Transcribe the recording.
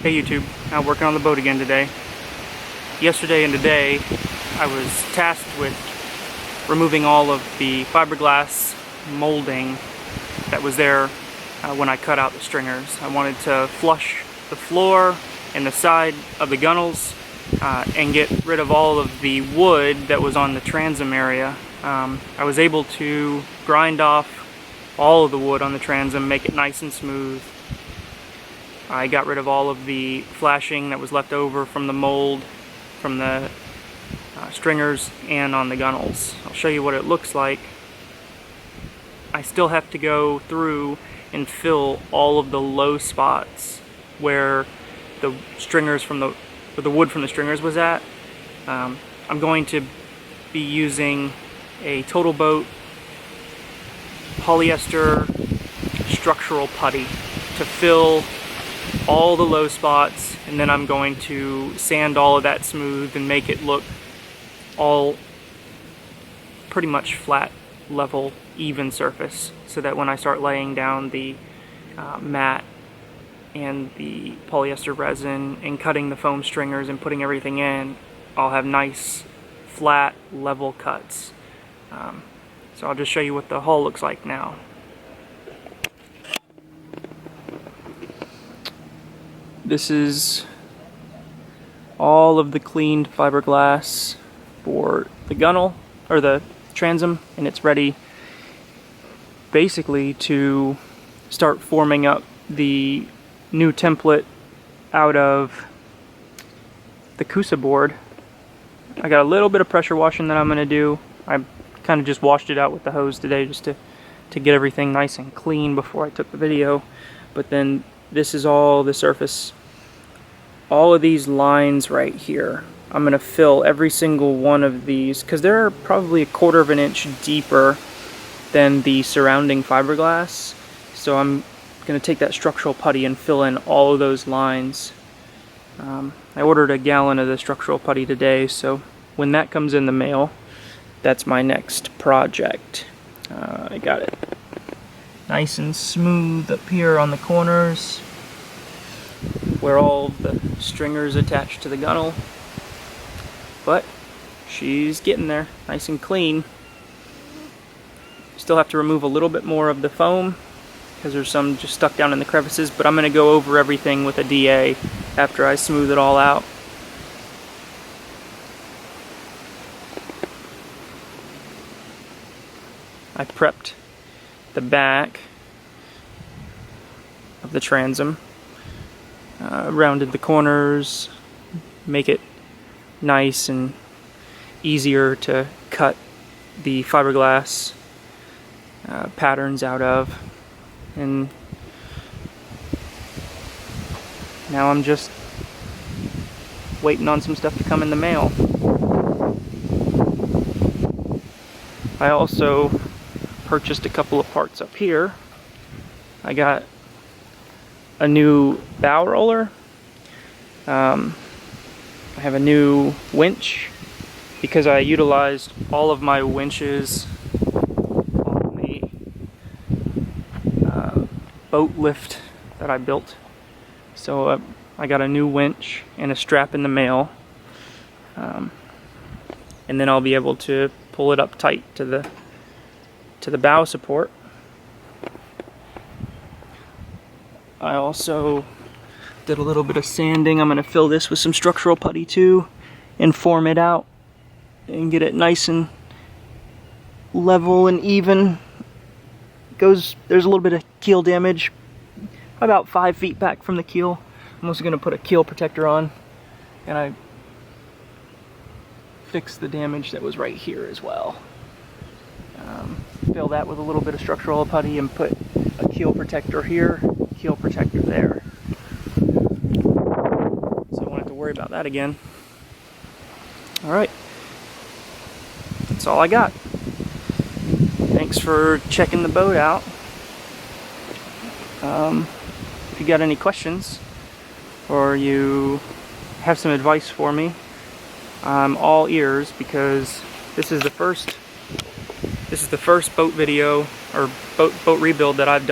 Hey YouTube, working on the boat again today. Yesterday and today I was tasked with removing all of the fiberglass molding that was there when I cut out the stringers. I wanted to flush the floor and the side of the gunnels and get rid of all of the wood that was on the transom area. I was able to grind off all of the wood on the transom, make it nice and smooth. I got rid of all of the flashing that was left over from the mold, from the stringers and on the gunnels. I'll show you what it looks like. I still have to go through and fill all of the low spots where the stringers from the wood from the stringers was at. I'm going to be using a Total Boat polyester structural putty to fill all the low spots, and then I'm going to sand all of that smooth and make it look all pretty much flat, level, even surface, so that when I start laying down the mat and the polyester resin and cutting the foam stringers and putting everything in, I'll have nice flat level cuts. So I'll just show you what the hull looks like now. This is all of the cleaned fiberglass for the gunnel, or the transom, and it's ready basically to start forming up the new template out of the Kusa board. I got a little bit of pressure washing that I'm going to do. I kind of just washed it out with the hose today just to get everything nice and clean before I took the video. But then this is all the surface. All of these lines right here, I'm going to fill every single one of these, because they're probably 1/4 of an inch deeper than the surrounding fiberglass. So I'm going to take that structural putty and fill in all of those lines. I ordered a gallon of the structural putty today, so when that comes in the mail, that's my next project. I got it nice and smooth up here on the corners where all the stringers attached to the gunnel, but she's getting there nice and clean. Still have to remove a little bit more of the foam because there's some just stuck down in the crevices, but I'm going to go over everything with a DA after I smooth it all out. I prepped the back of the transom, rounded the corners, make it nice and easier to cut the fiberglass patterns out of, and now I'm just waiting on some stuff to come in the mail. I also purchased a couple of parts up here. I got a new bow roller. I have a new winch because I utilized all of my winches on the boat lift that I built. So I got a new winch and a strap in the mail, and then I'll be able to pull it up tight to the bow support. I also did a little bit of sanding. I'm going to fill this with some structural putty too and form it out and get it nice and level and even. There's a little bit of keel damage about 5 feet back from the keel. I'm also going to put a keel protector on, and I fixed the damage that was right here as well. Fill that with a little bit of structural putty and put a keel protector here, keel protector there. So I won't have to worry about that again. Alright, that's all I got. Thanks for checking the boat out. If you got any questions or you have some advice for me, I'm all ears, because this is the first boat video or boat rebuild that I've done.